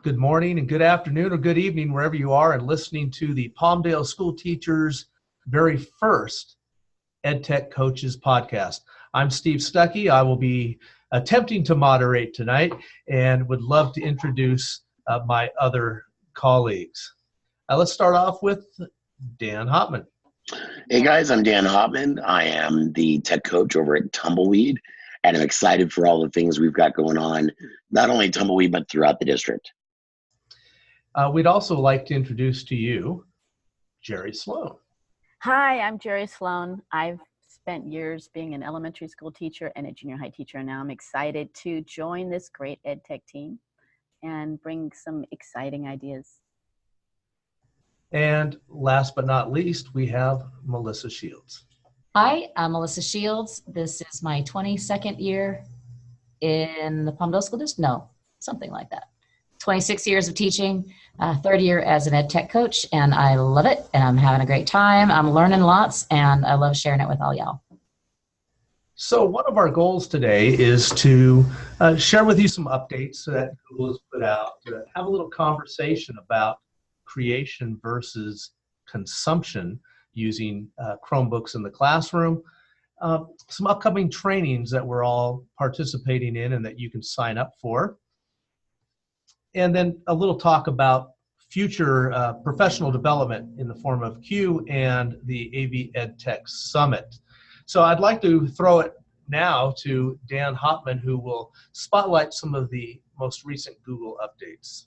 good morning and good afternoon or good evening, wherever you are, and listening to the Palmdale School Teachers' very first EdTech Coaches podcast. I'm Steve Stuckey. I will be attempting to moderate tonight and would love to introduce my other colleagues. Let's start off with Dan Hopman. Hey guys, I'm Dan Hopman. I am the tech coach over at Tumbleweed, and I'm excited for all the things we've got going on, not only at Tumbleweed, but throughout the district. We'd also like to introduce to you Jerry Sloan. Hi, I'm Jerry Sloan. I've spent years being an elementary school teacher and a junior high teacher, and now I'm excited to join this great EdTech team and bring some exciting ideas. And last but not least, we have Melissa Shields. Hi, I'm Melissa Shields. This is my 22nd year in the Palmdale School District. No, something like that. 26 years of teaching, third year as an ed tech coach, and I love it, and I'm having a great time. I'm learning lots, and I love sharing it with all y'all. So one of our goals today is to share with you some updates that Google has put out, to have a little conversation about creation versus consumption using Chromebooks in the classroom, some upcoming trainings that we're all participating in and that you can sign up for, and then a little talk about future professional development in the form of Q and the AV EdTech Summit. So I'd like to throw it now to Dan Hopman, who will spotlight some of the most recent Google updates.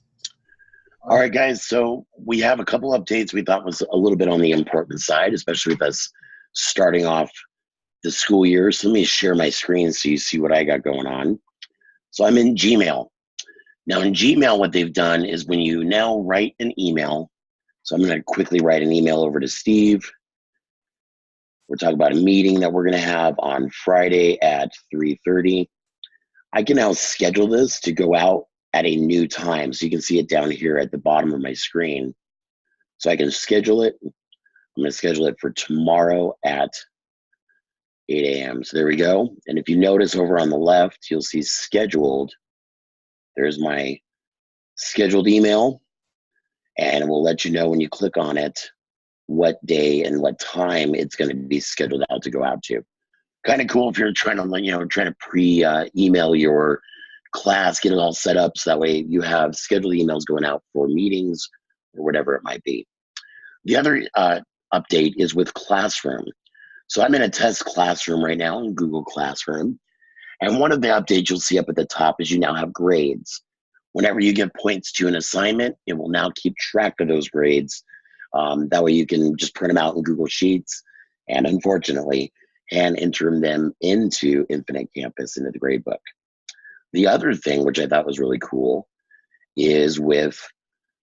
All right, guys, so we have a couple updates we thought was a little bit on the important side, especially with us starting off the school year. So let me share my screen so you see what I got going on. So I'm in Gmail. Now in Gmail, what they've done is when you now write an email, so I'm going to quickly write an email over to Steve. We're talking about a meeting that we're going to have on Friday at 3:30. I can now schedule this to go out at a new time. So you can see it down here at the bottom of my screen. So I can schedule it. I'm going to schedule it for tomorrow at 8 a.m. So there we go. And if you notice over on the left, you'll see scheduled. There's my scheduled email, and it will let you know when you click on it what day and what time it's going to be scheduled out to go out to. Kind of cool if you're trying to pre-email your class, get it all set up so that way you have scheduled emails going out for meetings or whatever it might be. The other update is with Classroom. So I'm in a test classroom right now in Google Classroom. And one of the updates you'll see up at the top is you now have grades. Whenever you give points to an assignment, it will now keep track of those grades. That way you can just print them out in Google Sheets and, unfortunately, hand enter them into Infinite Campus into the gradebook. The other thing, which I thought was really cool, is with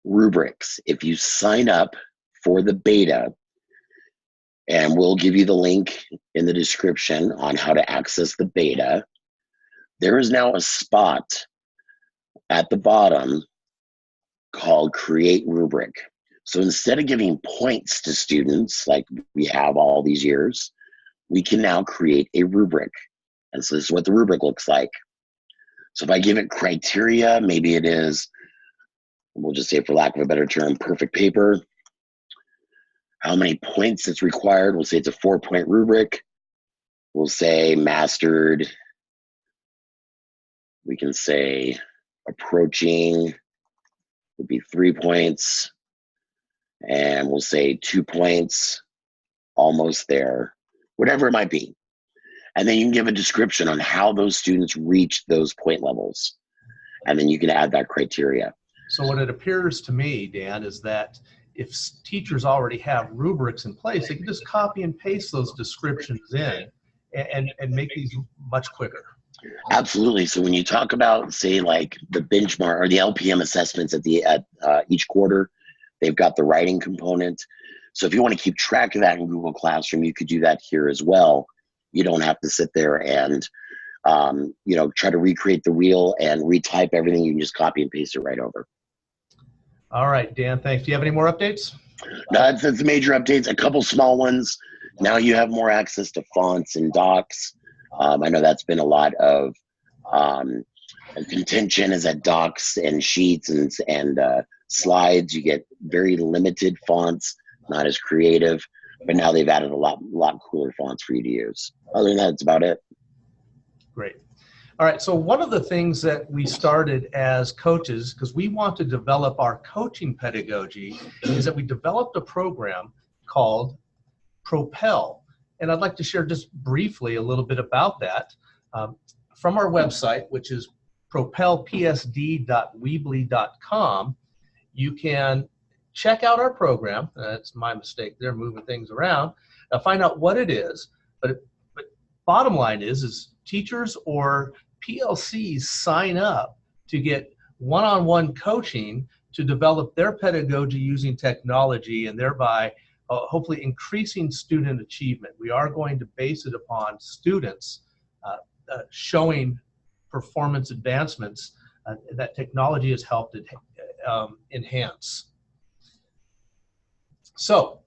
Rubrics. If you sign up for the beta, and we'll give you the link in the description on how to access the beta, there is now a spot at the bottom called Create Rubric. So instead of giving points to students like we have all these years, we can now create a rubric. And so this is what the rubric looks like. So if I give it criteria, maybe it is, we'll just say for lack of a better term, perfect paper. How many points it's required, we'll say it's a 4-point rubric. We'll say mastered. We can say approaching would be 3 points. And we'll say 2 points, almost there, whatever it might be. And then you can give a description on how those students reach those point levels. And then you can add that criteria. So what it appears to me, Dan, is that if teachers already have rubrics in place, they can just copy and paste those descriptions in and make these much quicker. Absolutely. So when you talk about, say, like the benchmark or the LPM assessments at each quarter, they've got the writing component. So if you want to keep track of that in Google Classroom, you could do that here as well. You don't have to sit there and try to recreate the wheel and retype everything. You can just copy and paste it right over. All right, Dan, thanks. Do you have any more updates? No, that's the major updates. A couple small ones. Now you have more access to fonts and docs. I know that's been a lot of Contention is at docs and sheets and slides. You get very limited fonts, not as creative, but now they've added a lot cooler fonts for you to use. Other than that, that's about it. Great. All right, so one of the things that we started as coaches, because we want to develop our coaching pedagogy, is that we developed a program called Propel. And I'd like to share just briefly a little bit about that. From our website, which is propelpsd.weebly.com, you can check out our program. That's my mistake there, moving things around. Find out what it is. But bottom line is teachers or PLCs sign up to get one-on-one coaching to develop their pedagogy using technology, and thereby hopefully increasing student achievement. We are going to base it upon students showing performance advancements that technology has helped enhance. So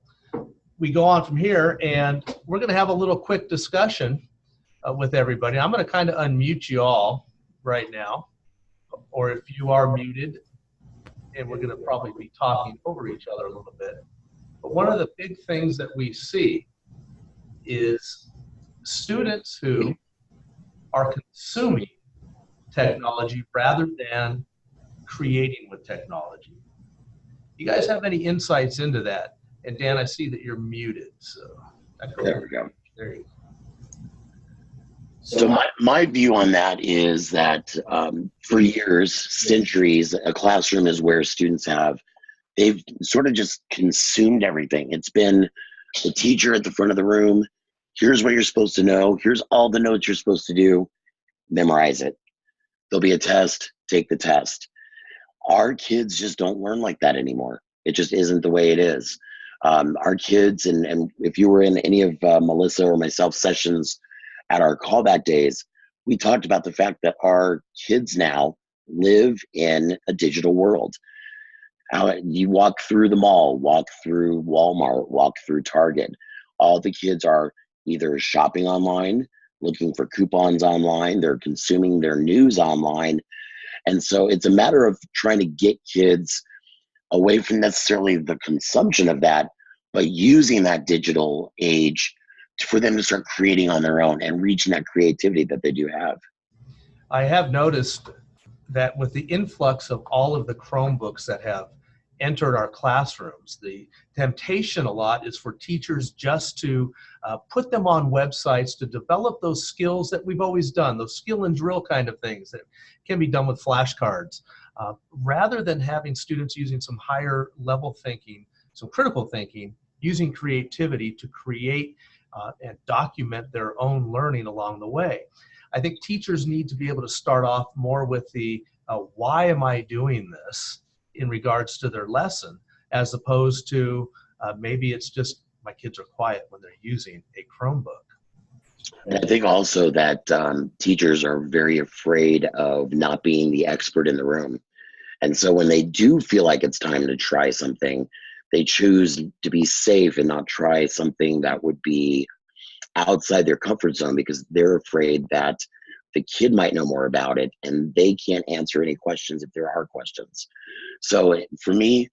we go on from here, and we're going to have a little quick discussion with everybody. I'm going to kind of unmute you all right now, or if you are muted, and we're going to probably be talking over each other a little bit. But one of the big things that we see is students who are consuming technology rather than creating with technology. You guys have any insights into that? And Dan, I see that you're muted. So there we go. There you go. So my view on that is that for years, centuries, a classroom is where students they've sort of just consumed everything. It's been the teacher at the front of the room. Here's what you're supposed to know. Here's all the notes you're supposed to do. Memorize it. There'll be a test. Take the test. Our kids just don't learn like that anymore. It just isn't the way it is. Our kids, and if you were in any of Melissa or myself sessions at our callback days, we talked about the fact that our kids now live in a digital world. You walk through the mall, walk through Walmart, walk through Target. All the kids are either shopping online, looking for coupons online, they're consuming their news online. And so it's a matter of trying to get kids away from necessarily the consumption of that, but using that digital age for them to start creating on their own and reaching that creativity that they do have. I have noticed that with the influx of all of the Chromebooks that have entered our classrooms, the temptation a lot is for teachers just to put them on websites to develop those skills that we've always done, those skill and drill kind of things that can be done with flashcards, rather than having students using some higher level thinking, some critical thinking, using creativity to create and document their own learning along the way. I think teachers need to be able to start off more with the why am I doing this in regards to their lesson, as opposed to maybe it's just my kids are quiet when they're using a Chromebook. And I think also that teachers are very afraid of not being the expert in the room. And so when they do feel like it's time to try something, they choose to be safe and not try something that would be outside their comfort zone, because they're afraid that the kid might know more about it and they can't answer any questions if there are questions. So for me,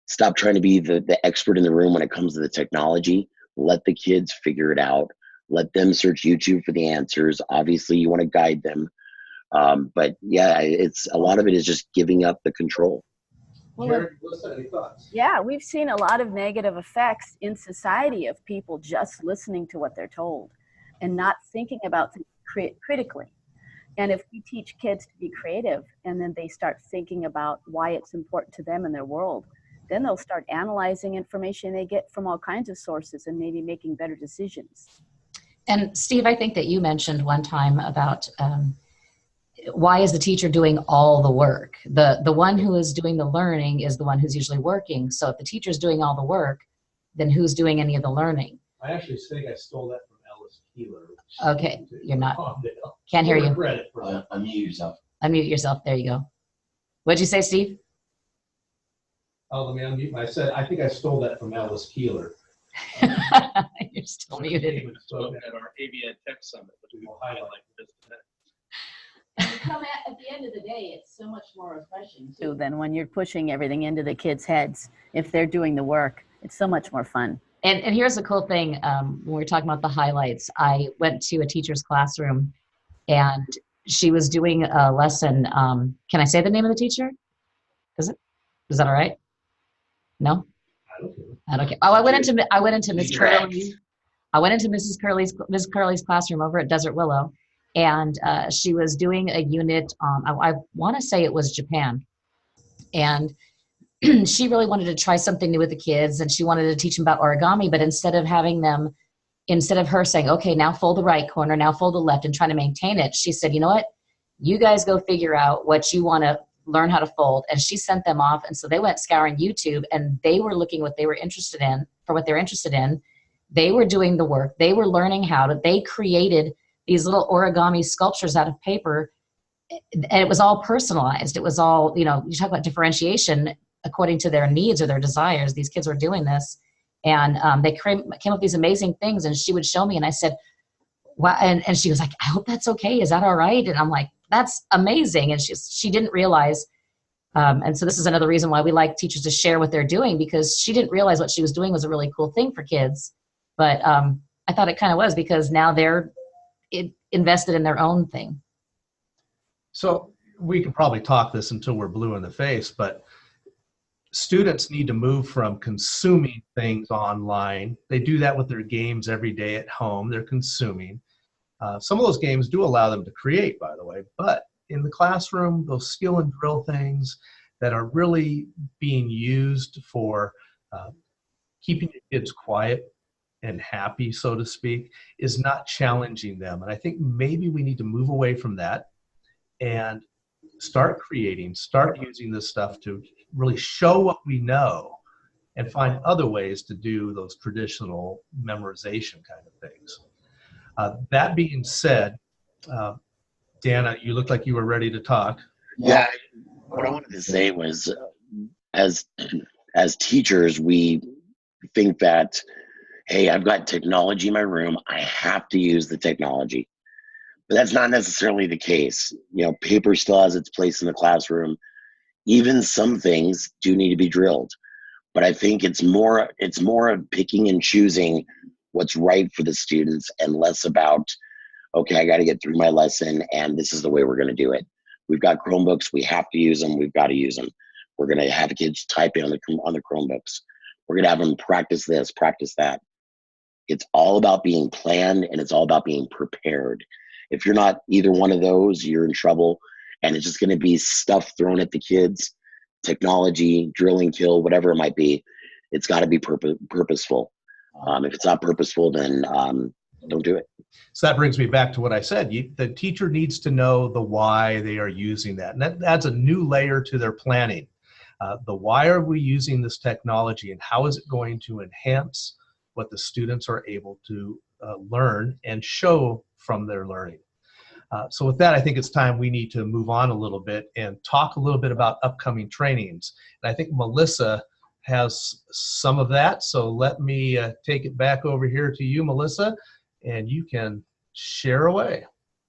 stop trying to be the expert in the room when it comes to the technology. Let the kids figure it out. Let them search YouTube for the answers. Obviously, you want to guide them. But yeah, it's a lot of it is just giving up the control. Well, any thoughts? Yeah, we've seen a lot of negative effects in society of people just listening to what they're told and not thinking about things critically. And if we teach kids to be creative and then they start thinking about why it's important to them in their world, then they'll start analyzing information they get from all kinds of sources and maybe making better decisions. And Steve, I think that you mentioned one time about why is the teacher doing all the work? The one who is doing the learning is the one who's usually working. So if the teacher's doing all the work, then who's doing any of the learning? I actually think I stole that from Alice Keeler. Okay, you're not. Can't hear you. Credit for that. Unmute yourself. Unmute yourself. There you go. What'd you say, Steve? Oh, let me unmute. I said I think I stole that from Alice Keeler. You're still muted. Spoke at our Edtech Summit, which we will highlight in just a minute. At the end of the day, it's so much more refreshing too than when you're pushing everything into the kids' heads. If they're doing the work, it's so much more fun. And here's the cool thing. When we were talking about the highlights, I went to a teacher's classroom and she was doing a lesson. Can I say the name of the teacher? Is that all right? No? I don't care. Oh, I went into Miss Curley. I went into Miss Curley's classroom over at Desert Willow, and she was doing a unit. I want to say it was Japan, and she really wanted to try something new with the kids, and she wanted to teach them about origami. But instead of her saying, "Okay, now fold the right corner, now fold the left," and trying to maintain it, she said, "You know what? You guys go figure out what you want to learn how to fold." And she sent them off, and so they went scouring YouTube, and they were looking what they were interested in. They were doing the work. They were learning they created these little origami sculptures out of paper, and it was all personalized. It was all, you talk about differentiation according to their needs or their desires. These kids were doing this, and they came up with these amazing things, and she would show me, and I said, wow. And she was like, "I hope that's okay. Is that all right?" And I'm like, "That's amazing." And she didn't realize, and so this is another reason why we like teachers to share what they're doing, because she didn't realize what she was doing was a really cool thing for kids. But I thought it kind of was, because now they're invested in their own thing. So we can probably talk this until we're blue in the face, but students need to move from consuming things online. They do that with their games every day at home. They're consuming. Some of those games do allow them to create, by the way, but in the classroom, those skill and drill things that are really being used for keeping your kids quiet and happy, so to speak, is not challenging them. And I think maybe we need to move away from that and start using this stuff to really show what we know and find other ways to do those traditional memorization kind of things. That being said, Dana, you looked like you were ready to talk. Yeah, what I wanted to say was, as teachers, we think that, hey, I've got technology in my room, I have to use the technology. But that's not necessarily the case. Paper still has its place in the classroom. Even some things do need to be drilled. But I think it's more of picking and choosing what's right for the students, and less about, okay, I got to get through my lesson and this is the way we're going to do it. We've got Chromebooks, we have to use them, we've got to use them. We're going to have the kids typing on the Chromebooks. We're going to have them practice this, practice that. It's all about being planned, and it's all about being prepared. If you're not either one of those, you're in trouble, and it's just going to be stuff thrown at the kids, technology, drill and kill, whatever it might be. It's got to be purposeful. If it's not purposeful, then don't do it. So that brings me back to what I said. The teacher needs to know the why they are using that. And that adds a new layer to their planning. The why are we using this technology, and how is it going to enhance what the students are able to learn and show from their learning. So with that, I think it's time we need to move on a little bit and talk a little bit about upcoming trainings. And I think Melissa has some of that. So let me take it back over here to you, Melissa, and you can share away.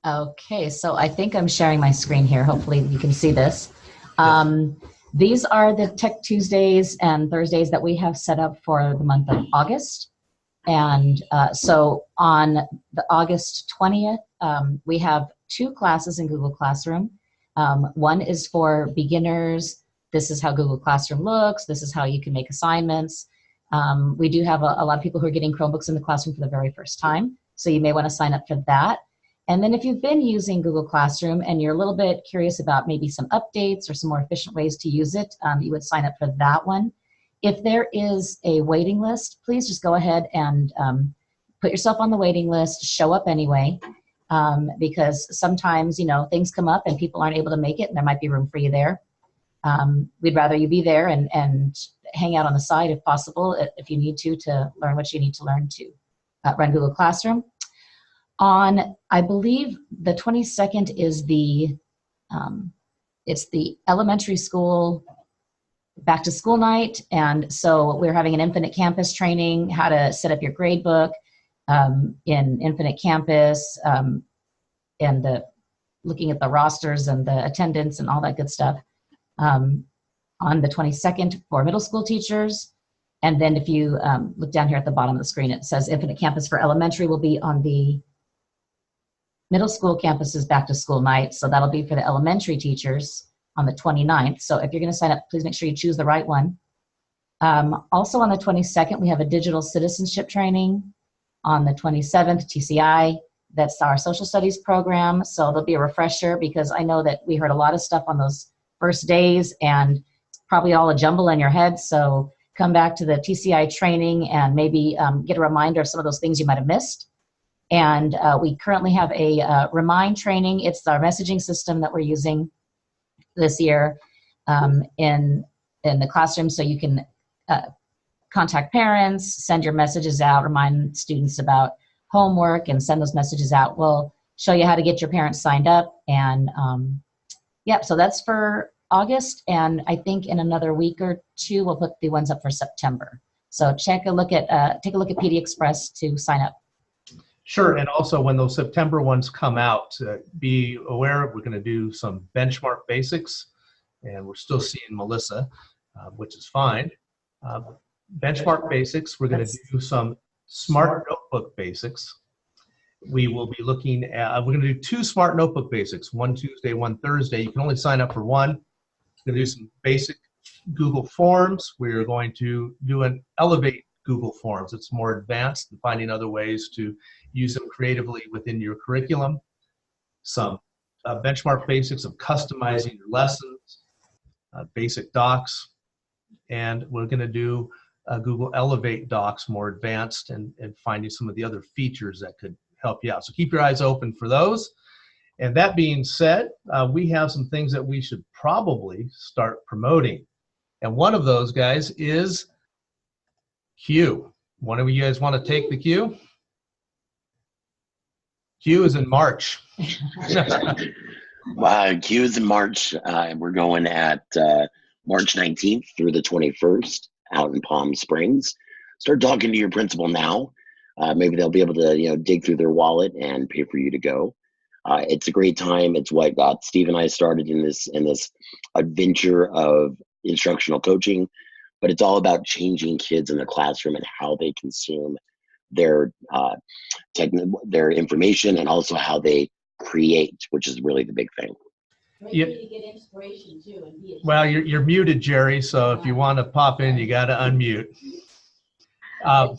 Okay, so I think I'm sharing my screen here. Hopefully you can see this. These are the Tech Tuesdays and Thursdays that we have set up for the month of August. And so on the August 20th, we have 2 classes in Google Classroom. One is for beginners. This is how Google Classroom looks. This is how you can make assignments. We do have a lot of people who are getting Chromebooks in the classroom for the very first time. So you may want to sign up for that. And then if you've been using Google Classroom and you're a little bit curious about maybe some updates or some more efficient ways to use it, you would sign up for that one. If there is a waiting list, please just go ahead and put yourself on the waiting list, show up anyway, because sometimes, things come up and people aren't able to make it, and there might be room for you there. We'd rather you be there and hang out on the side if possible, if you need to learn what you need to learn to run Google Classroom. On, I believe, the 22nd is it's the elementary school back to school night. And so we're having an Infinite Campus training, how to set up your gradebook in Infinite Campus. And looking at the rosters and the attendance and all that good stuff. On the 22nd for middle school teachers. And then if you look down here at the bottom of the screen, it says Infinite Campus for elementary will be on the middle school campus's back to school night. So that'll be for the elementary teachers on the 29th. So if you're going to sign up, please make sure you choose the right one. Also on the 22nd, we have a digital citizenship training. On the 27th, TCI, that's our social studies program. So there'll be a refresher because I know that we heard a lot of stuff on those first days and it's probably all a jumble in your head. So come back to the TCI training and maybe get a reminder of some of those things you might have missed. And we currently have a Remind training. It's our messaging system that we're using this year in the classroom, so you can contact parents, send your messages out, remind students about homework, and send those messages out. We'll show you how to get your parents signed up. And so that's for August, and I think in another week or two we'll put the ones up for September. So take a look at PD Express to sign up. Sure, and also when those September ones come out, be aware we're going to do some benchmark basics, and we're still seeing Melissa, which is fine. Benchmark basics, we're going to do some smart notebook basics. We will be looking at, we're going to do 2 smart notebook basics, one Tuesday, one Thursday. You can only sign up for one. We're going to do some basic Google Forms. We're going to do an Elevate Google Forms. It's more advanced and finding other ways to use them creatively within your curriculum. Some benchmark basics of customizing your lessons, basic docs, and we're going to do Google Elevate docs, more advanced, and finding some of the other features that could help you out. So keep your eyes open for those. And that being said, we have some things that we should probably start promoting. And one of those, guys, is Q. One of you guys want to take the Q? Q is in March. Q is in March. We're going at March 19th through the 21st out in Palm Springs. Start talking to your principal now. Maybe they'll be able to, dig through their wallet and pay for you to go. It's a great time. It's what got Steve and I started in this adventure of instructional coaching, but it's all about changing kids in the classroom and how they consume their information, and also how they create, which is really the big thing. Yeah. To get inspiration too, and be Well, you're muted, Jerry. So if you want to pop in, you got to unmute. Go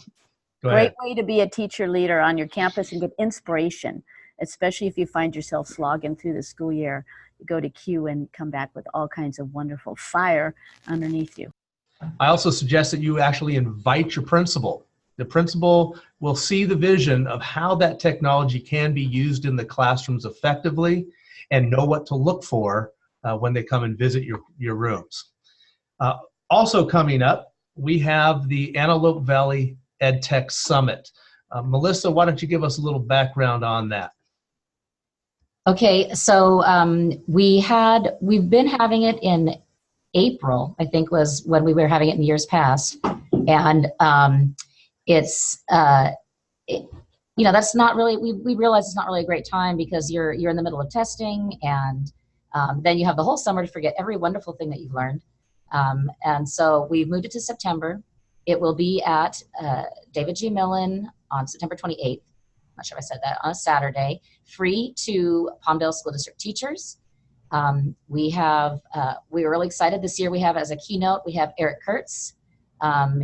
Great ahead. way to be a teacher leader on your campus and get inspiration, especially if you find yourself slogging through the school year. You go to Q and come back with all kinds of wonderful fire underneath you. I also suggest that you actually invite your principal. The principal will see the vision of how that technology can be used in the classrooms effectively and know what to look for when they come and visit your rooms. Also coming up, we have the Antelope Valley EdTech Summit. Melissa, why don't you give us a little background on that? Okay, so we've been having it in April, I think was when we were having it in years past, and it's that's not really, we realize it's not really a great time because you're in the middle of testing, and then you have the whole summer to forget every wonderful thing that you've learned, and so we've moved it to September. It will be at David G. Millen on September 28th. I'm not sure if I said that, on a Saturday, free to Palmdale School District teachers. We're really excited this year. We have as a keynote, we have Eric Kurtz.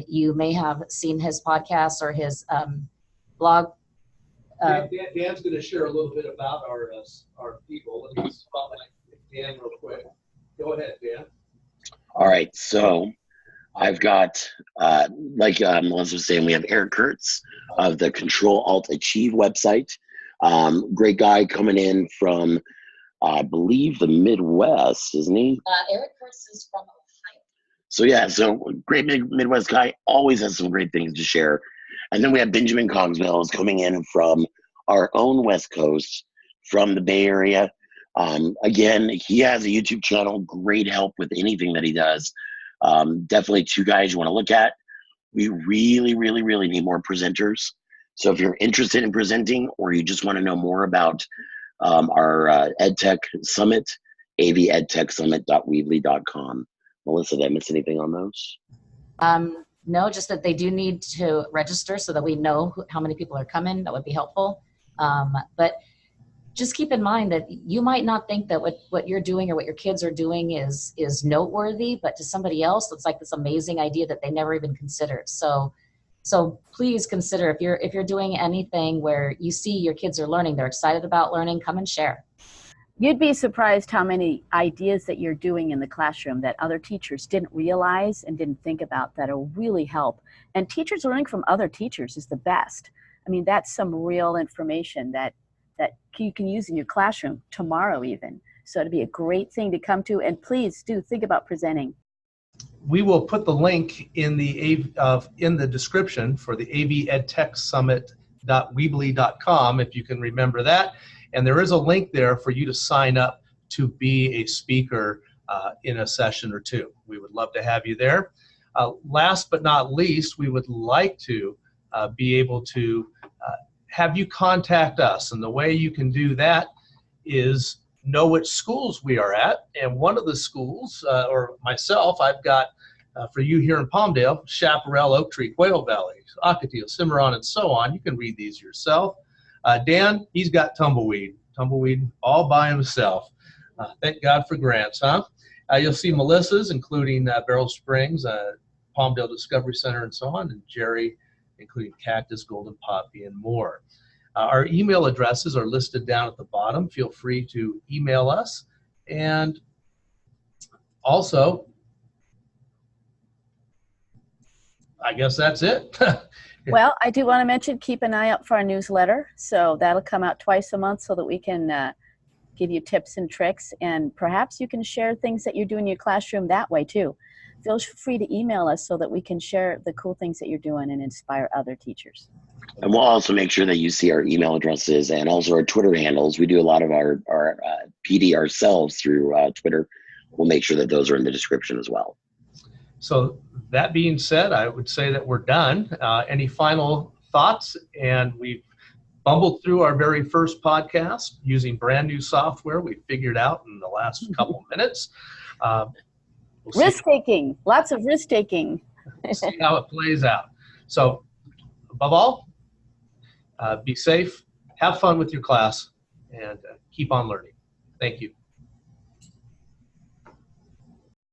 You may have seen his podcast or his blog. Dan's going to share a little bit about our people. Let me spotlight Dan real quick. Go ahead, Dan. All right, so I've got, like Melissa was saying, we have Eric Kurtz of the Control-Alt-Achieve website. Great guy coming in from, I believe, the Midwest, isn't he? Eric Kurtz is from Ohio. So yeah, so great Midwest guy, always has some great things to share. And then we have Benjamin Cogswell is coming in from our own West Coast, from the Bay Area. Again, he has a YouTube channel, great help with anything that he does. Definitely 2 guys you want to look at. We really, really, really need more presenters. So if you're interested in presenting, or you just want to know more about our EdTech Summit, avEdTechSummit.weebly.com. Melissa, did I miss anything on those? No, just that they do need to register so that we know how many people are coming. That would be helpful. But just keep in mind that you might not think that what you're doing or what your kids are doing is noteworthy, but to somebody else, it's like this amazing idea that they never even considered. So please consider if you're doing anything where you see your kids are learning, they're excited about learning, come and share. You'd be surprised how many ideas that you're doing in the classroom that other teachers didn't realize and didn't think about that'll really help. And teachers learning from other teachers is the best. I mean, that's some real information that you can use in your classroom tomorrow even. So it'd be a great thing to come to, and please do think about presenting. We will put the link in the description for the avEdTechSummit.weebly.com if you can remember that. And there is a link there for you to sign up to be a speaker in a session or two. We would love to have you there. Last but not least, we would like to be able to have you contact us. And the way you can do that is know which schools we are at. And one of the schools, or myself, I've got for you here in Palmdale, Chaparral, Oak Tree, Quail Valley, Ocotillo, Cimarron, and so on. You can read these yourself. Dan, he's got Tumbleweed all by himself. Thank God for grants, huh? You'll see Melissa's, including Beryl Springs, Palmdale Discovery Center, and so on, and Jerry, including Cactus, Golden Poppy, and more. Our email addresses are listed down at the bottom. Feel free to email us. And also, I guess that's it. Well, I do want to mention, keep an eye out for our newsletter. So that'll come out twice a month so that we can give you tips and tricks. And perhaps you can share things that you're doing in your classroom that way too. Feel free to email us so that we can share the cool things that you're doing and inspire other teachers. And we'll also make sure that you see our email addresses and also our Twitter handles. We do a lot of our PD ourselves through Twitter. We'll make sure that those are in the description as well. So that being said, I would say that we're done. Any final thoughts? And we've bumbled through our very first podcast using brand new software we figured out in the last couple minutes. Risk-taking, lots of risk-taking. We'll see how it plays out. So above all, be safe, have fun with your class, and keep on learning. Thank you.